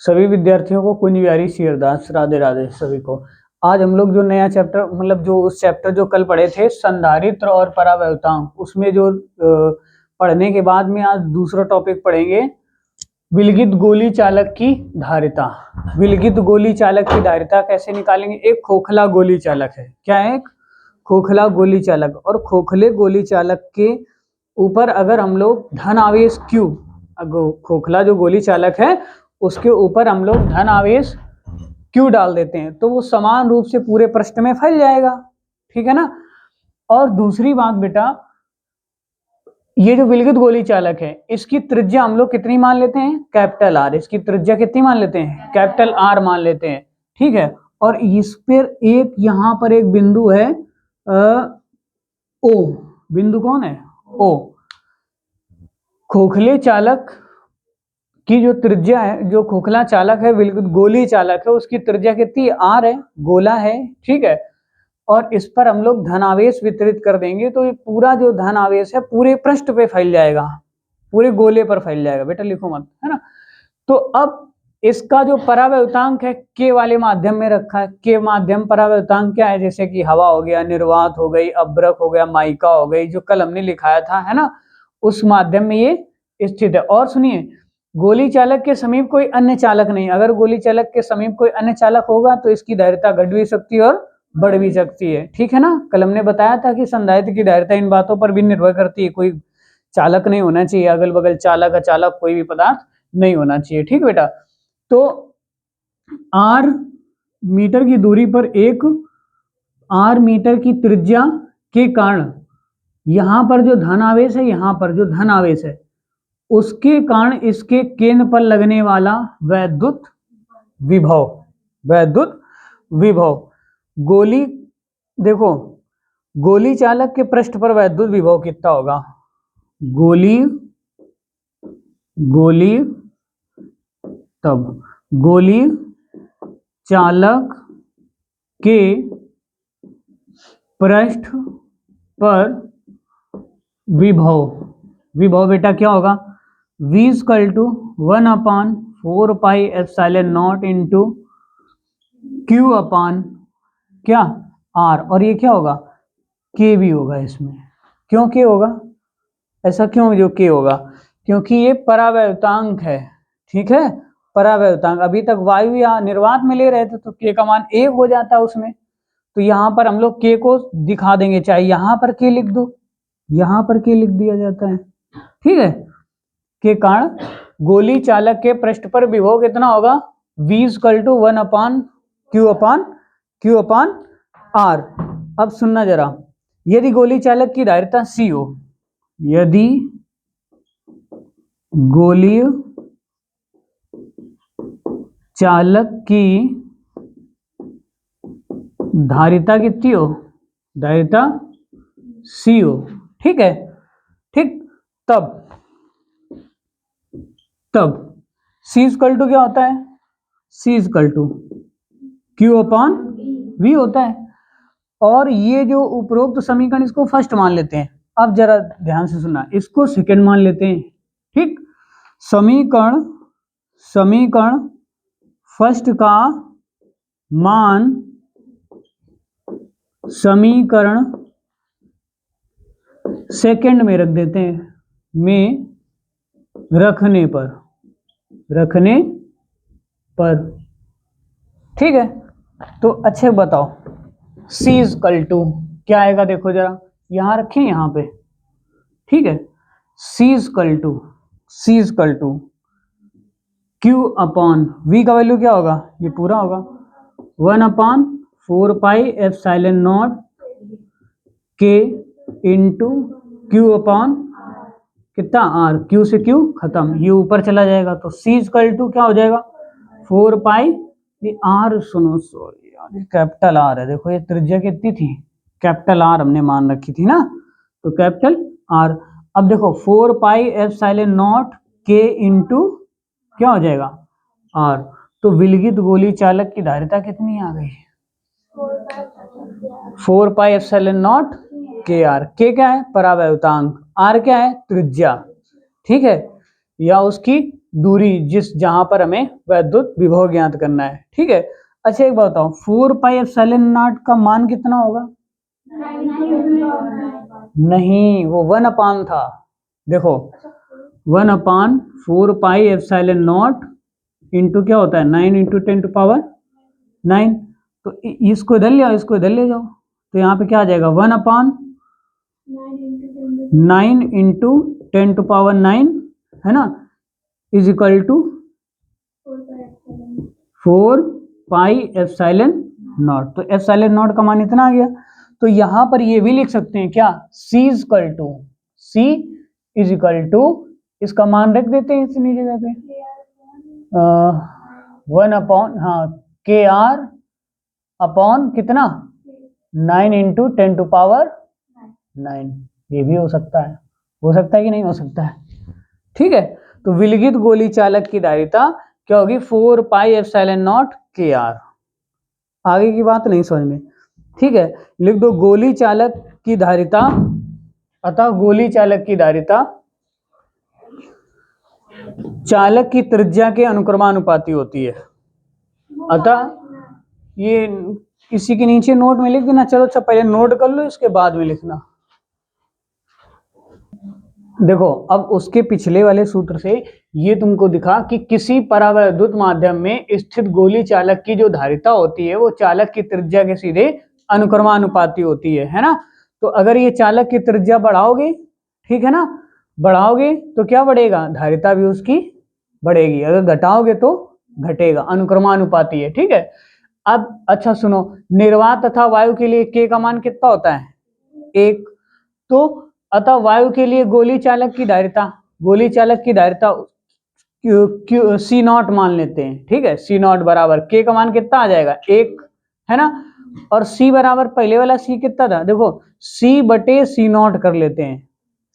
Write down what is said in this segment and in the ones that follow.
सभी विद्यार्थियों को कुंज बिहारी सी अरदास, राधे राधे सभी को। आज हम लोग जो नया चैप्टर मतलब जो उस चैप्टर जो कल पढ़े थे संधारित्र और पराव्यवतांक, उसमें जो पढ़ने के बाद में आज दूसरा टॉपिक पढ़ेंगे विलगित गोली चालक की धारिता। विलगित गोली चालक की धारिता कैसे निकालेंगे? एक खोखला गोली चालक है, क्या है? एक खोखला गोली चालक, और खोखले गोली चालक के ऊपर अगर हम लोग धन आवेश Q, खोखला जो गोली चालक है उसके ऊपर हम लोग धन आवेश Q डाल देते हैं तो वो समान रूप से पूरे पृष्ठ में फैल जाएगा, ठीक है ना। और दूसरी बात बेटा, ये जो विलगित गोली चालक है इसकी त्रिज्या हम लोग कितनी मान लेते हैं? Capital R। इसकी त्रिज्या कितनी मान लेते हैं? कैपिटल R मान लेते हैं, ठीक है। और इस पर एक यहाँ पर एक बिंदु है O। बिंदु कौन है? O। खोखले चालक की जो त्रिज्या है, जो खोखला चालक है विलगित गोली चालक है, उसकी त्रिज्या कितनी? R है, गोला है, ठीक है। और इस पर हम लोग धनावेश वितरित कर देंगे तो ये पूरा जो धनावेश है पूरे पृष्ठ पे फैल जाएगा, पूरे गोले पर फैल जाएगा। बेटा लिखो मत, है ना। तो अब इसका जो पराव्यवतांक है के वाले माध्यम में रखा है। के माध्यम पराव्यवतांक क्या है? जैसे कि हवा हो गया, निर्वात हो गई, अभ्रक हो गया, माइका हो गई, जो कल हमने लिखाया था, है ना, उस माध्यम में ये स्थित है। और सुनिए, गोली चालक के समीप कोई अन्य चालक नहीं। अगर गोली चालक के समीप कोई अन्य चालक होगा तो इसकी धारिता घट भी सकती है और बढ़ भी सकती है, ठीक है ना। कल हमने बताया था कि संधारित्र की धारिता इन बातों पर भी निर्भर करती है। कोई चालक नहीं होना चाहिए, अगल बगल चालक अचालक कोई भी पदार्थ नहीं होना चाहिए, ठीक बेटा। तो R मीटर की दूरी पर एक R मीटर की त्रिज्या के कारण यहां पर जो धन आवेश है, यहां पर जो धन आवेश है उसके कारण इसके केंद्र पर लगने वाला वैद्युत विभव, वैद्युत विभव, गोली, देखो गोली चालक के पृष्ठ पर वैद्युत विभव कितना होगा? गोली चालक के पृष्ठ पर विभव बेटा क्या होगा? V = 1/4πε0 इंटू Q अपान क्या? R। और ये क्या होगा? K भी होगा इसमें। क्यों K होगा? ऐसा क्यों जो K होगा? क्योंकि ये पराव्यवतांक है, ठीक है, पराव्यवतांक। अभी तक वायु या निर्वात में ले रहे थे तो K का मान 1 हो जाता है उसमें, तो यहाँ पर हम लोग K को दिखा देंगे, चाहे यहाँ पर K लिख दो, यहाँ पर K लिख दिया जाता है, ठीक है। के कारण गोली चालक के पृष्ठ पर विभव कितना होगा? V = 1/Q अपान R। अब सुनना जरा, यदि गोली चालक की धारिता C हो, यदि गोली चालक की धारिता कितनी हो? धारिता C हो, ठीक है, ठीक। तब C = क्या होता है? C = Q अपान V होता है। और ये जो उपरोक्त समीकरण, इसको फर्स्ट मान लेते हैं। अब जरा ध्यान से सुनना, इसको सेकंड मान लेते हैं, ठीक। समीकरण फर्स्ट का मान समीकरण सेकंड में रख देते हैं, में रखने पर, ठीक है। तो अच्छे बताओ C = क्या आएगा? देखो जरा, यहां रखें यहां पे, ठीक है। C = Q अपान V का वैल्यू क्या होगा? ये पूरा होगा 1/4πε0 K इंटू Q अपान कितना? R। Q से Q खत्म, ये ऊपर चला जाएगा तो C = क्या हो जाएगा? 4π, R सुनो, सॉरी यार, कैपिटल R है। देखो ये त्रिज्या कितनी थी? कैपिटल R हमने मान रखी थी ना, तो कैपिटल R। अब देखो 4πε0 K इंटू क्या हो जाएगा? R। तो विलगित गोली चालक की धारिता कितनी आ गई? 4πε0 KR। K क्या है? पराव्यवतांक, R क्या है? त्रिज्या, ठीक है, या उसकी दूरी जिस जहां पर हमें वैद्युत विभव ज्ञात करना है, ठीक है। अच्छा एक बात बताओ, 4 पाई एप्सिलॉन नॉट का मान कितना होगा? नहीं, वो 1 अपान था। देखो 1 अपान 4 पाई एप्सिलॉन नॉट इंटू क्या होता है 9 इंटू 10 टू पावर 9। तो इसको इधर ले आओ, इसको इधर ले जाओ, तो यहाँ पे क्या आ जाएगा 1 अपान 9 इंटू 10 टू पावर 9, है ना, is equal to 4 pi epsilon naught. तो एप्सिलॉन नॉट का मान इतना आ गया। तो यहां पर ये भी लिख सकते हैं क्या, C इज इक्वल टू इसका मान रख देते हैं इतनी जगह पे 1 अपॉन के आर अपॉन कितना 9 इंटू 10 टू पावर 9। ये भी हो सकता है कि नहीं हो सकता है, ठीक है। तो विलगित गोली चालक की धारिता क्या होगी 4 पाई एप्सिलॉन नॉट के आर। आगे की बात नहीं समझ में, ठीक है। लिख दो गोली चालक की धारिता, अतः गोली चालक की धारिता चालक की त्रिज्या के अनुक्रमानुपाती होती है। अतः ये किसी के नीचे नोट में लिख देना। चलो अच्छा पहले नोट कर लो, इसके बाद में लिखना। देखो अब उसके पिछले वाले सूत्र से ये तुमको दिखा कि किसी परावैद्युत माध्यम में स्थित गोली चालक की जो धारिता होती है वो चालक की त्रिज्या के सीधे अनुक्रमानुपाती होती है ना। तो अगर ये चालक की त्रिज्या बढ़ाओगे, ठीक है ना, बढ़ाओगे तो क्या बढ़ेगा, धारिता भी उसकी बढ़ेगी, अगर घटाओगे तो घटेगा, अनुक्रमानुपाती है, ठीक है। अब अच्छा सुनो, निर्वात तथा वायु के लिए के का मान कितना होता है 1। तो अतः वायु के लिए गोली चालक की धारिता सी नॉट मान लेते हैं, ठीक है। सी नॉट बराबर के का मान कितना आ जाएगा 1, है ना। और सी बराबर पहले वाला सी कितना था, देखो सी बटे सी नॉट कर लेते हैं।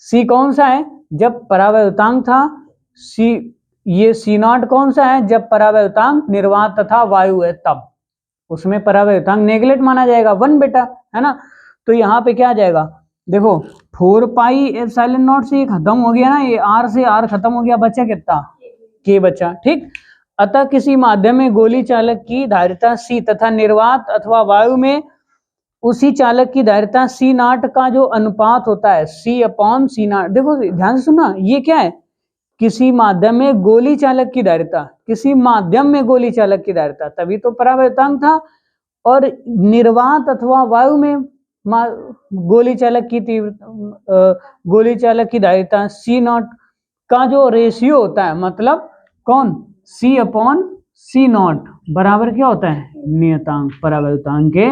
सी कौन सा है, जब परावैद्युतांक था, सी ये सी नॉट कौन सा है, जब परावैद्युतांक निर्वात तथा वायु है तब, उसमें परावैद्युतांक नेगलेक्ट माना जाएगा 1 बेटा, है ना। तो यहाँ पे क्या आ जाएगा, देखो 4 पाई एप्सिलॉन नॉट से ये खत्म हो गया ना, ये आर से आर खत्म हो गया, बचा कितना के बचा, ठीक। अतः किसी माध्यम में गोली चालक की धारिता सी तथा निर्वात अथवा वायु में उसी चालक की धारिता सी नॉट का जो अनुपात होता है सी अपॉन सी नॉट। देखो ध्यान से सुनना, ये क्या है, किसी माध्यम में गोली चालक की धारिता, किसी माध्यम में गोली चालक की धारिता, तभी तो परावैद्युतांक था। और निर्वात अथवा वायु में गोली चालक की धारिता सी नॉट का जो रेशियो होता है, मतलब कौन, सी अपॉन सी नॉट बराबर क्या होता है, नियतांक, परावैद्युतांक के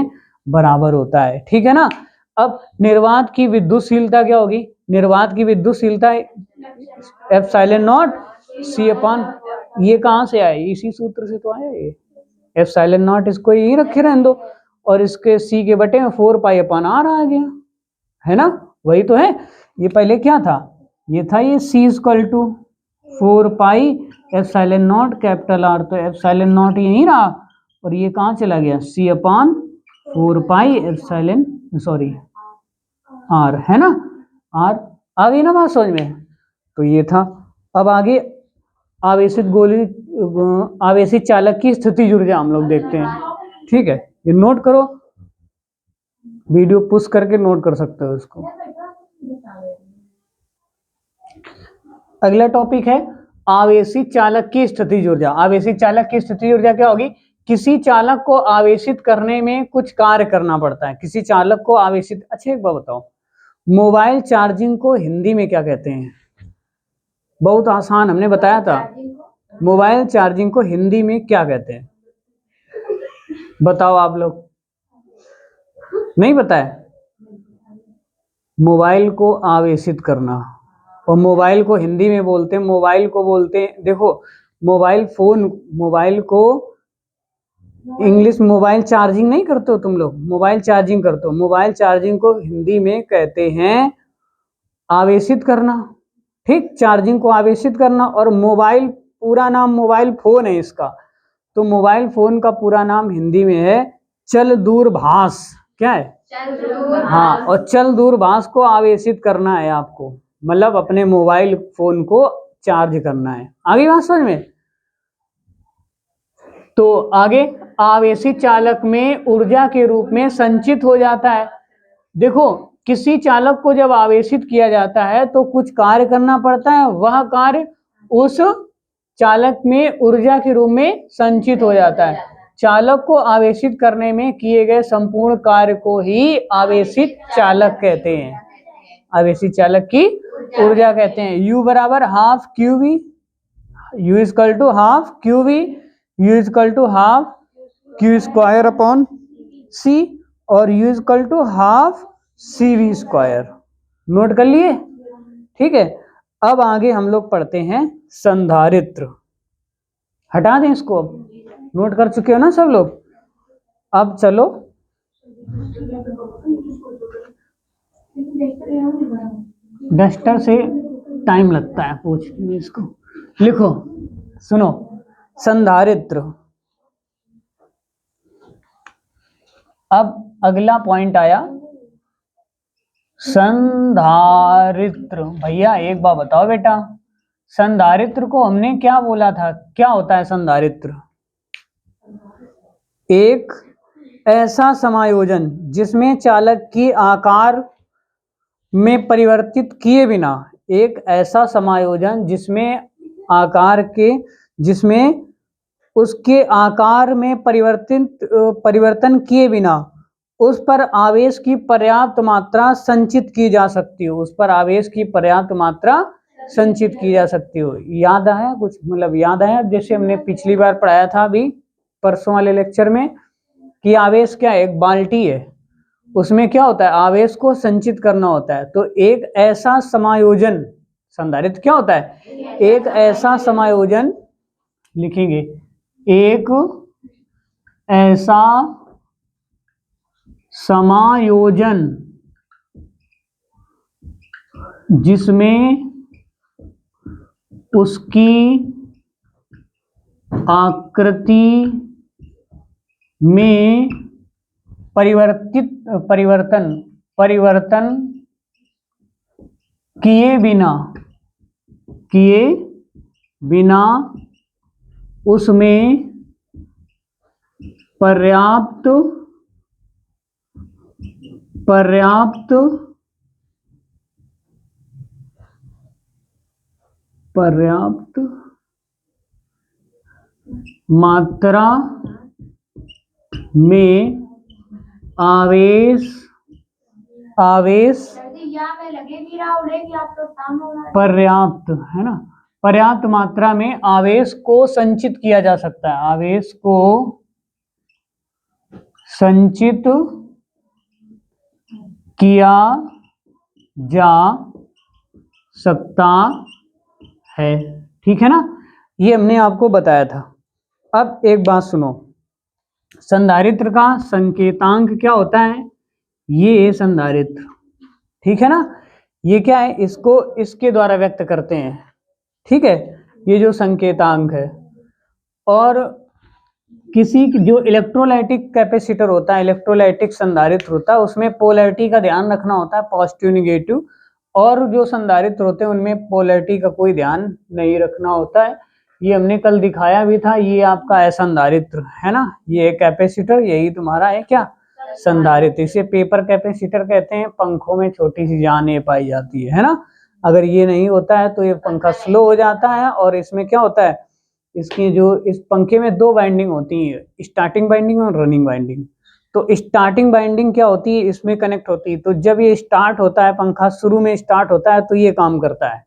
बराबर होता है, ठीक है ना। अब निर्वात की विद्युतशीलता क्या होगी, निर्वात की विद्युतशीलता एप्सिलॉन नॉट सी अपॉन, ये कहां से आए, इसी सूत्र से तो आया ये एप्सिलॉन नॉट, इसको यही रखे रहने दो, और इसके सी के बटे में 4 पाई अपॉन आर आ गया, है ना, वही तो है। ये पहले क्या था, ये था ये c equal to 4 pi epsilon naught capital r, तो एप्सिलॉन नॉट यहीं रहा, और ये कहाँ चला गया, c upon 4 pi epsilon sorry r, है ना, आर आ गई ना बात समझ में। तो ये था। अब आगे आवेशित चालक की स्थितिज ऊर्जा हम लोग देखते हैं, ठीक है। ये नोट करो, वीडियो पुश करके नोट कर सकते हो इसको। अगला टॉपिक है आवेशित चालक की स्थितिज ऊर्जा। आवेशित चालक की स्थितिज ऊर्जा क्या होगी, किसी चालक को आवेशित करने में कुछ कार्य करना पड़ता है, किसी चालक को आवेशित। अच्छा एक बात बताओ, मोबाइल चार्जिंग को हिंदी में क्या कहते हैं, बहुत आसान, हमने बताया था। मोबाइल चार्जिंग को हिंदी में क्या कहते हैं, बताओ आप लोग, नहीं पता है। मोबाइल को आवेशित करना, और मोबाइल को हिंदी में बोलते हैं, मोबाइल को बोलते हैं, देखो मोबाइल फोन, मोबाइल को इंग्लिश मोबाइल चार्जिंग नहीं करते हो तुम लोग, मोबाइल चार्जिंग करते हो, मोबाइल चार्जिंग को हिंदी में कहते हैं आवेशित करना, ठीक, चार्जिंग को आवेशित करना। और मोबाइल पूरा नाम मोबाइल फोन है इसका, तो मोबाइल फोन का पूरा नाम हिंदी में है चल दूरभाष, क्या है, हाँ, और चल दूरभाष को आवेशित करना है आपको, मतलब अपने मोबाइल फोन को चार्ज करना है। आगे बात समझ में? तो आगे आवेशित चालक में ऊर्जा के रूप में संचित हो जाता है। देखो किसी चालक को जब आवेशित किया जाता है तो कुछ कार्य करना पड़ता है, वह कार्य उस चालक में ऊर्जा के रूप में संचित हो जाता है। चालक को आवेशित करने में किए गए संपूर्ण कार्य को ही आवेशित चालक कहते हैं। आवेशित चालक की ऊर्जा कहते हैं। U बराबर half Q V, U equal to half Q V, U equal to half Q square upon C और U equal to half CV square. Note कर लिए? ठीक है। अब आगे हम लोग पढ़ते हैं संधारित्र। हटा दें इसको, अब नोट कर चुके हो ना सब लोग। अब चलो डस्टर से टाइम लगता है पूछने में इसको। लिखो, सुनो, संधारित्र। अब अगला पॉइंट आया संधारित्र। भैया एक बार बताओ बेटा, संधारित्र को हमने क्या बोला था? क्या होता है संधारित्र? एक ऐसा समायोजन जिसमें चालक की आकार में परिवर्तित किए बिना, एक ऐसा समायोजन जिसमें उसके आकार में परिवर्तन किए बिना उस पर आवेश की पर्याप्त मात्रा संचित की जा सकती हो। उस पर आवेश की पर्याप्त मात्रा संचित की जा सकती हो। याद आया कुछ? मतलब याद आया जैसे हमने पिछली बार पढ़ाया था अभी परसों वाले लेक्चर में कि आवेश क्या है? एक बाल्टी है, उसमें क्या होता है? आवेश को संचित करना होता है। तो एक ऐसा समायोजन, संधारित्र क्या होता है? एक ऐसा समायोजन, लिखेंगे एक ऐसा समायोजन जिसमें उसकी आकृति में परिवर्तन किए बिना उसमें पर्याप्त मात्रा में पर्याप्त है ना, पर्याप्त मात्रा में आवेश को संचित किया जा सकता है। आवेश को संचित किया जा सकता है। ठीक है ना, ये हमने आपको बताया था। अब एक बात सुनो, संधारित्र का संकेतांक क्या होता है? ये संधारित्र, ठीक है ना, ये क्या है? इसको इसके द्वारा व्यक्त करते हैं। ठीक है, ये जो संकेतांक है। और किसी जो इलेक्ट्रोलाइटिक कैपेसिटर होता है, इलेक्ट्रोलाइटिक संधारित्र होता है, उसमें पोलैरिटी का ध्यान रखना होता है, पॉजिटिव निगेटिव। और जो संधारित्र होते हैं उनमें पोलैरिटी का कोई ध्यान नहीं रखना होता है। ये हमने कल दिखाया भी था। ये आपका है संधारित्र, है ना, ये कैपेसिटर, यही तुम्हारा है क्या? संधारित्र। इसे पेपर कैपेसिटर कहते हैं। पंखों में छोटी सी जान ये पाई जाती है ना। अगर ये नहीं होता है तो ये पंखा स्लो हो जाता है। और इसमें क्या होता है, इसकी जो इस पंखे में दो वाइंडिंग होती है, स्टार्टिंग वाइंडिंग और रनिंग वाइंडिंग। तो स्टार्टिंग वाइंडिंग क्या होती है, इसमें कनेक्ट होती है। तो जब ये स्टार्ट होता है, पंखा शुरू में स्टार्ट होता है तो ये काम करता है।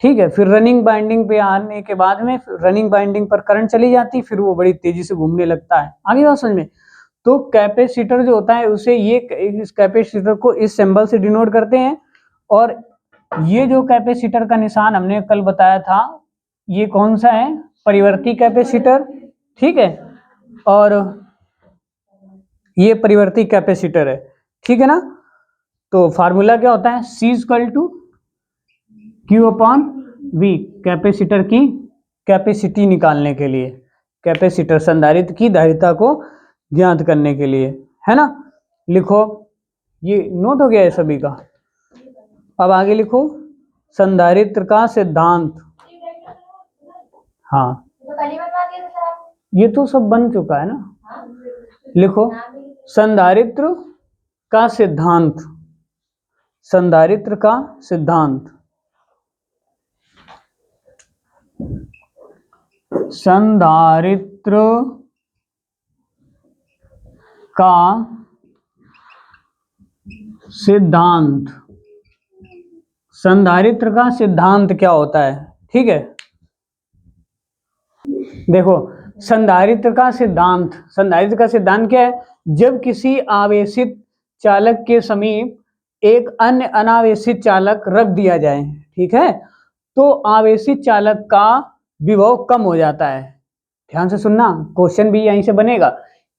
ठीक है, फिर रनिंग बाइंडिंग पे आने के बाद में रनिंग बाइंडिंग पर करंट चली जाती है, फिर वो बड़ी तेजी से घूमने लगता है। आगे बात समझ में? तो कैपेसिटर जो होता है उसे ये, इस कैपेसिटर को इस सिंबल से डिनोट करते हैं। और ये जो कैपेसिटर का निशान हमने कल बताया था, ये कौन सा है? परिवर्ती कैपेसिटर। ठीक है, और ये परिवर्ती कैपेसिटर है। ठीक है ना। तो फार्मूला क्या होता है? C equal to Q upon V, capacitor की कैपेसिटी निकालने के लिए, कैपेसिटर संधारित्र की धारिता को ज्ञात करने के लिए, है ना। लिखो, ये नोट हो गया है सभी का। अब आगे लिखो संधारित्र का सिद्धांत। हाँ, तो कल ही बनवा दिया था सर आपने। ये तो सब बन चुका है ना। लिखो संधारित्र का सिद्धांत, संधारित्र का सिद्धांत, संधारित्र का सिद्धांत, संधारित्र का सिद्धांत क्या होता है, ठीक है। देखो संधारित्र का सिद्धांत, संधारित्र का सिद्धांत क्या है, जब किसी आवेशित चालक के समीप एक अन्य अनावेशित चालक रख दिया जाए, ठीक है, तो आवेशित चालक का विभव कम हो जाता है। ध्यान से सुनना, क्वेश्चन भी यहीं से बनेगा।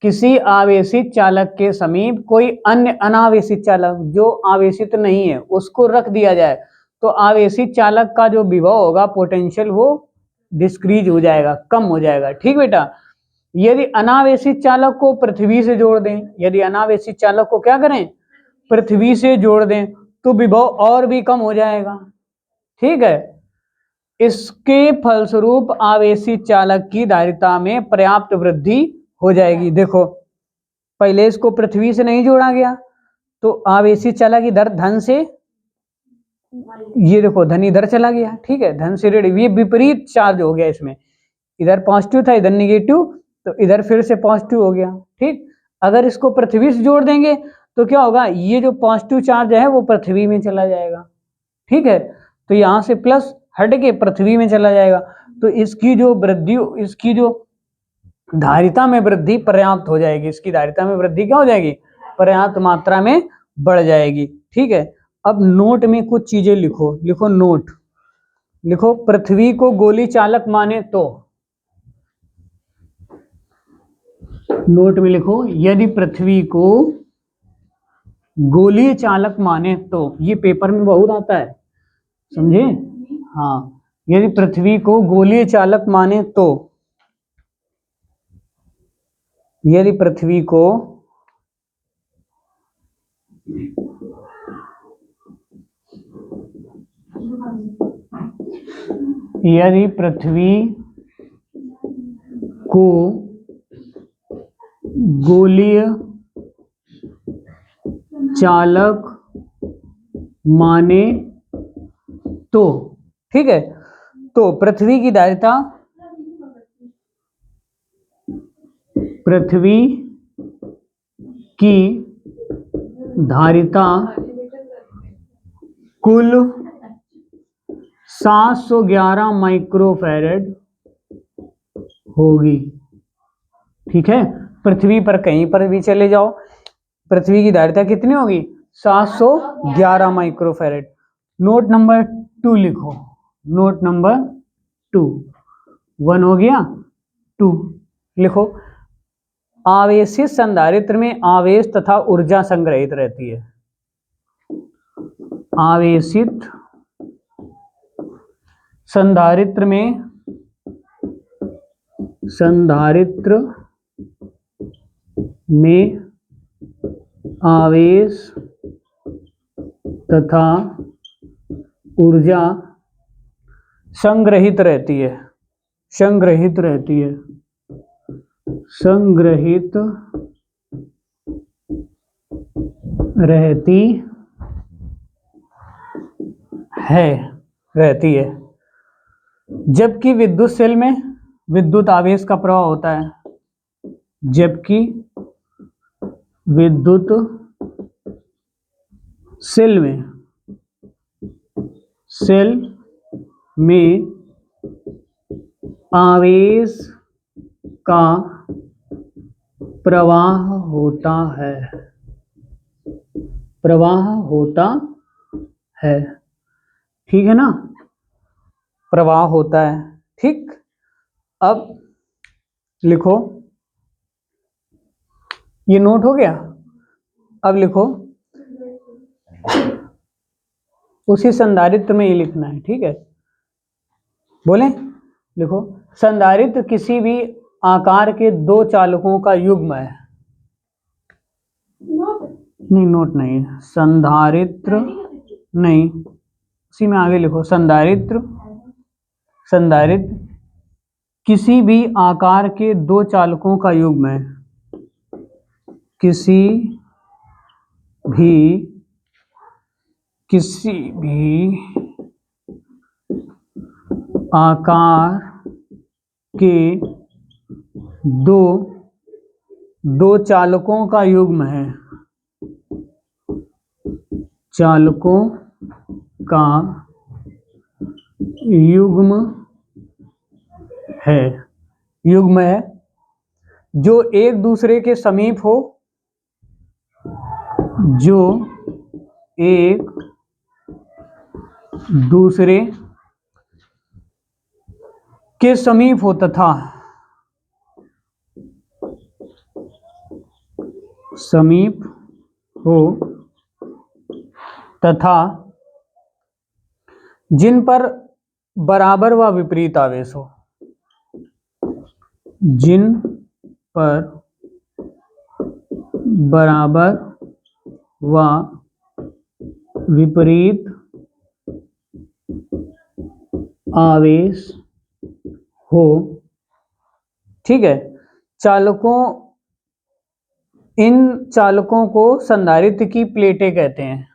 किसी आवेशित चालक के समीप कोई अन्य अनावेशित चालक जो आवेशित नहीं है उसको रख दिया जाए, तो आवेशित चालक का जो विभव होगा पोटेंशियल वो डिस्क्रीज हो जाएगा, कम हो जाएगा, ठीक बेटा। यदि अनावेशित चालक को पृथ्वी से जोड़ दें, यदि अनावेशित चालक को क्या करें, पृथ्वी से जोड़ दें, तो विभव और भी कम हो जाएगा, ठीक है। इसके फलस्वरूप आवेशित चालक की धारिता में पर्याप्त वृद्धि हो जाएगी। देखो पहले इसको पृथ्वी से नहीं जोड़ा गया तो आवेशित चालक इधर धन से, ये देखो धन इधर चला गया, ठीक है, धन से ऋण, ये विपरीत चार्ज हो गया इसमें, इधर पॉजिटिव था इधर निगेटिव, तो इधर फिर से पॉजिटिव हो गया, ठीक। अगर इसको पृथ्वी से जोड़ देंगे तो क्या होगा, ये जो पॉजिटिव चार्ज है वो पृथ्वी में चला जाएगा, ठीक है, तो यहां से प्लस हट के पृथ्वी में चला जाएगा, तो इसकी जो वृद्धि, इसकी जो धारिता में वृद्धि पर्याप्त हो जाएगी, इसकी धारिता में वृद्धि क्या हो जाएगी, पर्याप्त मात्रा में बढ़ जाएगी, ठीक है। अब नोट में कुछ चीजें लिखो, लिखो नोट, लिखो पृथ्वी को गोली चालक माने तो, नोट में लिखो यदि पृथ्वी को गोली चालक माने तो, ये पेपर में बहुत आता है, समझे, हाँ, यदि पृथ्वी को गोली चालक माने तो, यदि पृथ्वी को यदि पृथ्वी को गोलीय चालक माने तो, ठीक है, तो पृथ्वी की धारिता, पृथ्वी की धारिता कुल 711 माइक्रोफैरेड होगी, ठीक है। पृथ्वी पर कहीं पर भी चले जाओ, पृथ्वी की धारिता कितनी होगी, 711 माइक्रोफैरेड। नोट नंबर 2 लिखो, नोट नंबर 2, 1 हो गया, 2 लिखो, आवेशित संधारित्र में आवेश तथा ऊर्जा संग्रहित रहती है, आवेशित संधारित्र में, संधारित्र में आवेश तथा ऊर्जा संग्रहित रहती है, संग्रहित रहती है, संग्रहित रहती है, रहती है। जबकि विद्युत सेल में विद्युत आवेश का प्रवाह होता है, जबकि विद्युत सेल में, सेल में आवेश का प्रवाह होता है, प्रवाह होता है, ठीक है ना, प्रवाह होता है, ठीक। अब लिखो, ये नोट हो गया, अब लिखो उसी संधारित्र में ही लिखना है, ठीक है, बोले, लिखो संधारित्र किसी भी आकार के दो चालकों का युग्म है, नहीं नोट नहीं, संधारित्र नहीं, उसी में आगे लिखो संधारित्र, संधारित्र किसी भी आकार के दो चालकों का युग्म है। किसी भी आकार के दो चालकों का युग्म है। चालकों का युग्म है जो एक दूसरे के समीप हो, जो एक दूसरे के समीप हो तथा जिन पर बराबर व विपरीत आवेश हो। जिन पर बराबर व विपरीत आवेश हो। ठीक है। इन चालकों को संधारित्र की प्लेटें कहते हैं।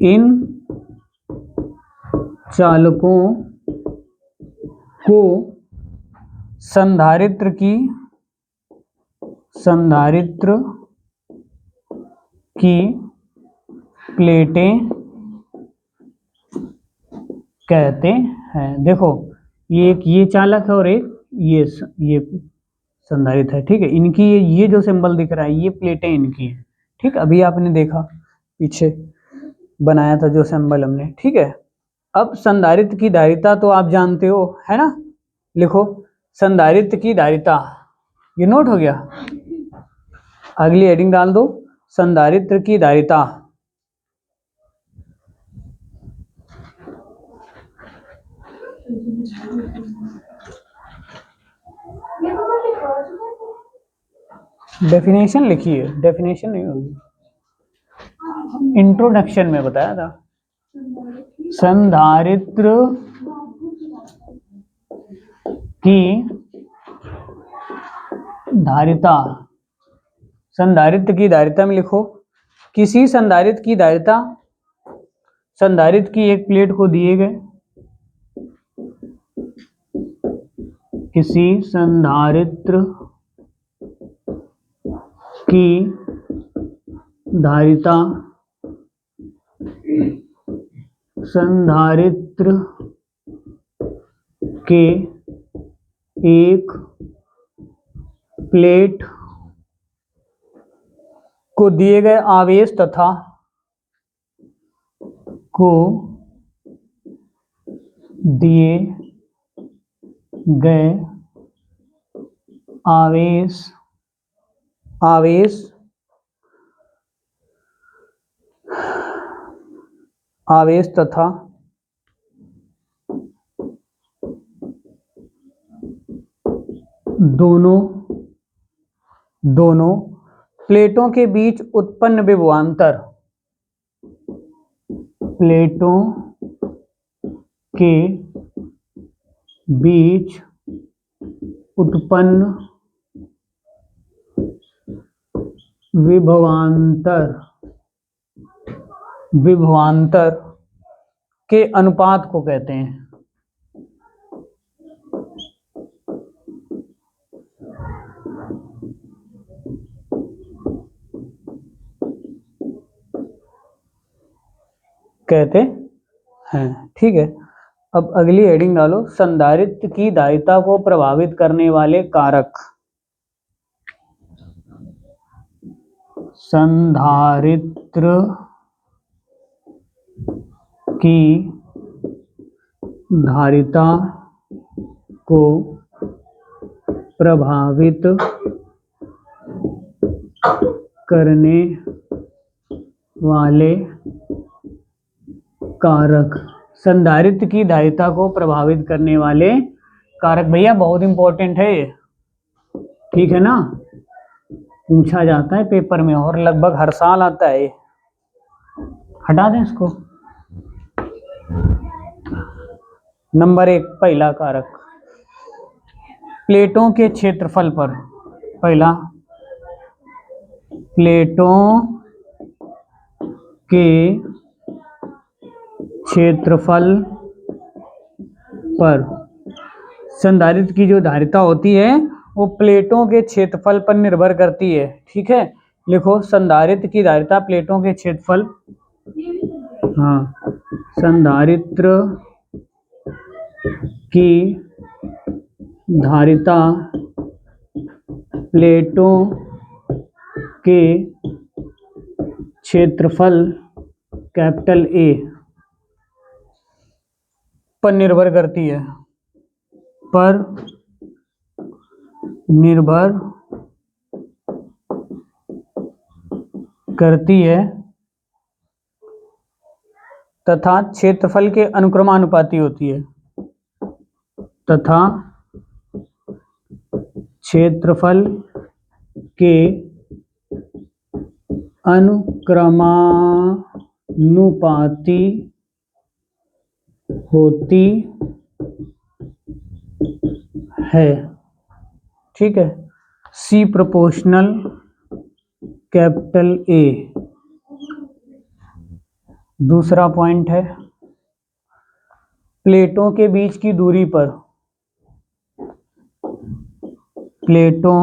इन चालकों को संधारित्र की प्लेटें कहते हैं। देखो, ये चालक है और एक ये संधारित्र है। ठीक है। इनकी ये जो सिंबल दिख रहा है, ये प्लेटें इनकी है। ठीक, अभी आपने देखा पीछे बनाया था जो सिंबल हमने। ठीक है। अब संधारित्र की धारिता तो आप जानते हो, है ना। लिखो संधारित्र की धारिता, ये नोट हो गया। अगली हेडिंग डाल दो, संधारित्र की धारिता। डेफिनेशन लिखिए, डेफिनेशन नहीं होगी, इंट्रोडक्शन में बताया था। संधारित्र की धारिता। संधारित्र की धारिता में लिखो, किसी संधारित्र की धारिता संधारित्र की एक प्लेट को दिए गए, किसी संधारित्र की धारिता संधारित्र के एक प्लेट को दिए गए आवेश तथा आवेश तथा दोनों प्लेटों के बीच उत्पन्न विभवांतर। प्लेटों के बीच उत्पन्न विभवांतर के अनुपात को कहते हैं। ठीक है। अब अगली हेडिंग डालो, संधारित्र की धारिता को प्रभावित करने वाले कारक। संधारित्र की धारिता को प्रभावित करने वाले कारक। संधारित्र की धारिता को प्रभावित करने वाले कारक, भैया बहुत इंपॉर्टेंट है ये। ठीक है ना, पूछा जाता है पेपर में और लगभग हर साल आता है ये। हटा दें इसको। नंबर 1 पहला कारक प्लेटों के क्षेत्रफल पर, पहला प्लेटों के क्षेत्रफल पर, संधारित्र की जो धारिता होती है वो प्लेटों के क्षेत्रफल पर निर्भर करती है। ठीक है, लिखो संधारित्र की धारिता प्लेटों के क्षेत्रफल, हाँ, संधारित्र की धारिता प्लेटों के क्षेत्रफल कैपिटल ए पर निर्भर करती है, पर निर्भर करती है तथा क्षेत्रफल के अनुक्रमानुपाती होती है, तथा क्षेत्रफल के अनुक्रमानुपाती होती है। ठीक है, सी प्रोपोर्शनल कैपिटल ए। दूसरा पॉइंट है प्लेटों के बीच की दूरी पर, प्लेटों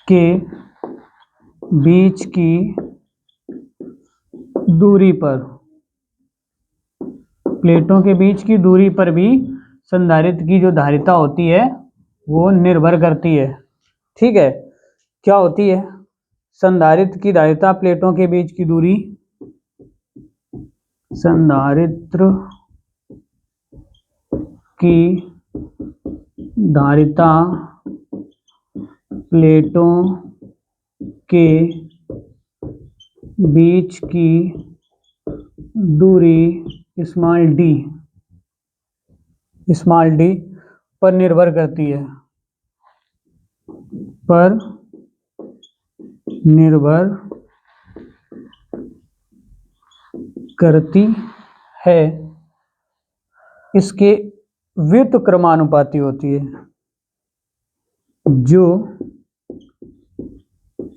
के बीच की दूरी पर, प्लेटों के बीच की दूरी पर भी संधारित्र की जो धारिता होती है वो निर्भर करती है। ठीक है, क्या होती है संधारित्र की धारिता प्लेटों के बीच की दूरी, संधारित्र की धारिता प्लेटों के बीच की दूरी स्मॉल डी पर निर्भर करती है, पर निर्भर करती है, इसके व्युत्क्रमानुपाती होती है, जो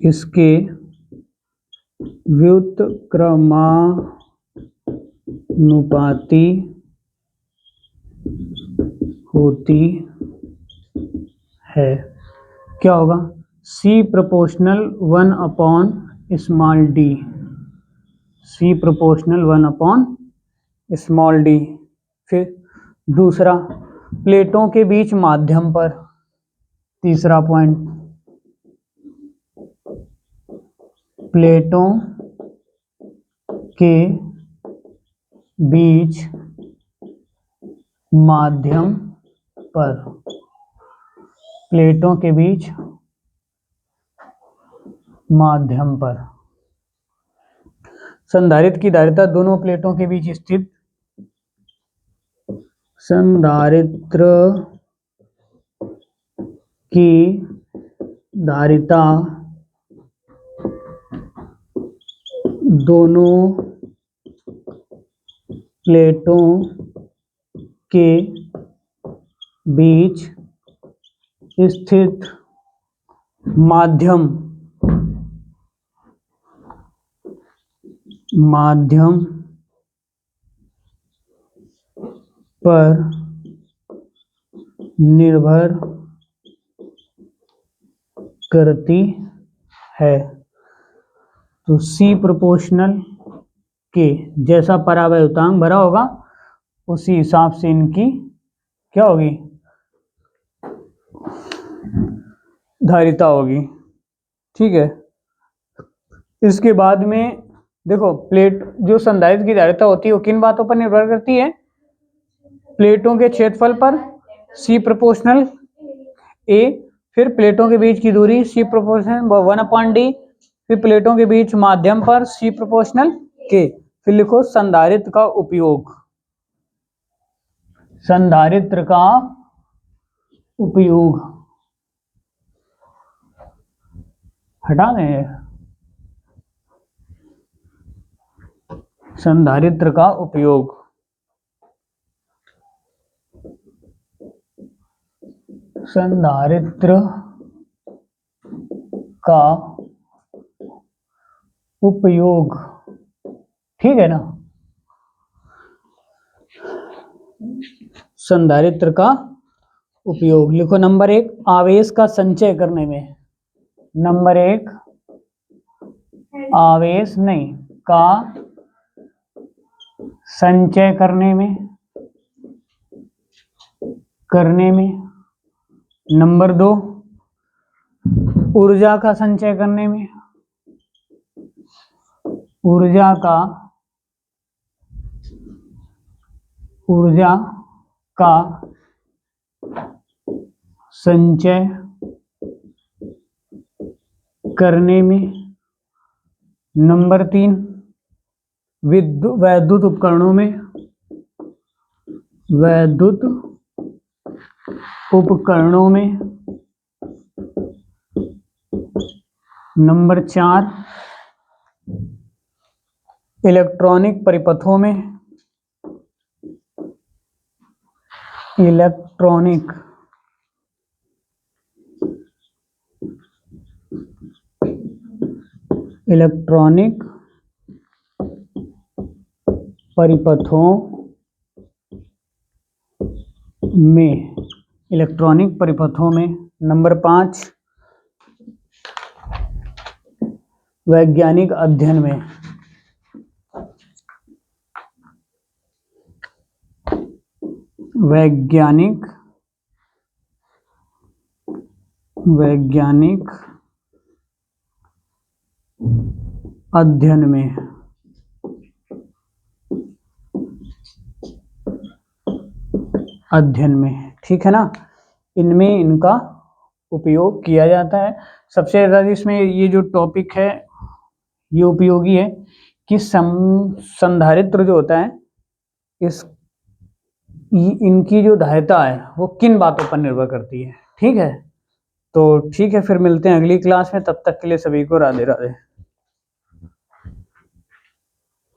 इसके व्युत्क्रमानुपाती होती है। क्या होगा, सी प्रोपोर्शनल 1 अपॉन स्मॉल डी, सी प्रोपोर्शनल 1 अपॉन स्मॉल डी। फिर दूसरा प्लेटों के बीच माध्यम पर, तीसरा पॉइंट प्लेटों के बीच माध्यम पर, प्लेटों के बीच माध्यम पर संधारित्र की धारिता दोनों प्लेटों के बीच स्थित, संधारित्र की धारिता दोनों प्लेटों के बीच स्थित माध्यम पर निर्भर करती है। तो सी प्रोपोर्शनल के जैसा परावैतांक भरा होगा उसी हिसाब से इनकी क्या होगी, धारिता होगी। ठीक है, इसके बाद में देखो प्लेट जो संधारित्र की धारिता होती है वो किन बातों पर निर्भर करती है, प्लेटों के क्षेत्रफल पर सी प्रोपोर्शनल ए, फिर प्लेटों के बीच की दूरी सी प्रोपोर्शनल 1 अपॉन डी, फिर प्लेटों के बीच माध्यम पर सी प्रोपोर्शनल के। फिर लिखो संधारित्र का उपयोग, संधारित्र का उपयोग हटा दें, संधारित्र का उपयोग संधारित्र का उपयोग, ठीक है ना, संधारित्र का उपयोग। लिखो नंबर 1 आवेश का संचय करने में, नंबर 1 आवेश नहीं का संचय करने में, नंबर 2 ऊर्जा का संचय करने में, ऊर्जा का संचय करने में, नंबर 3 वैद्युत उपकरणों में, नंबर 4 इलेक्ट्रॉनिक परिपथों में, इलेक्ट्रॉनिक परिपथों में, नंबर 5 वैज्ञानिक अध्ययन में, वैज्ञानिक अध्ययन में, ठीक है ना। इनमें इनका उपयोग किया जाता है। सबसे ज़्यादा इसमें ये जो टॉपिक है ये उपयोगी है कि संधारित्र जो होता है इनकी जो धारिता है वो किन बातों पर निर्भर करती है, ठीक है। तो ठीक है, फिर मिलते हैं अगली क्लास में, तब तक के लिए सभी को राधे राधे।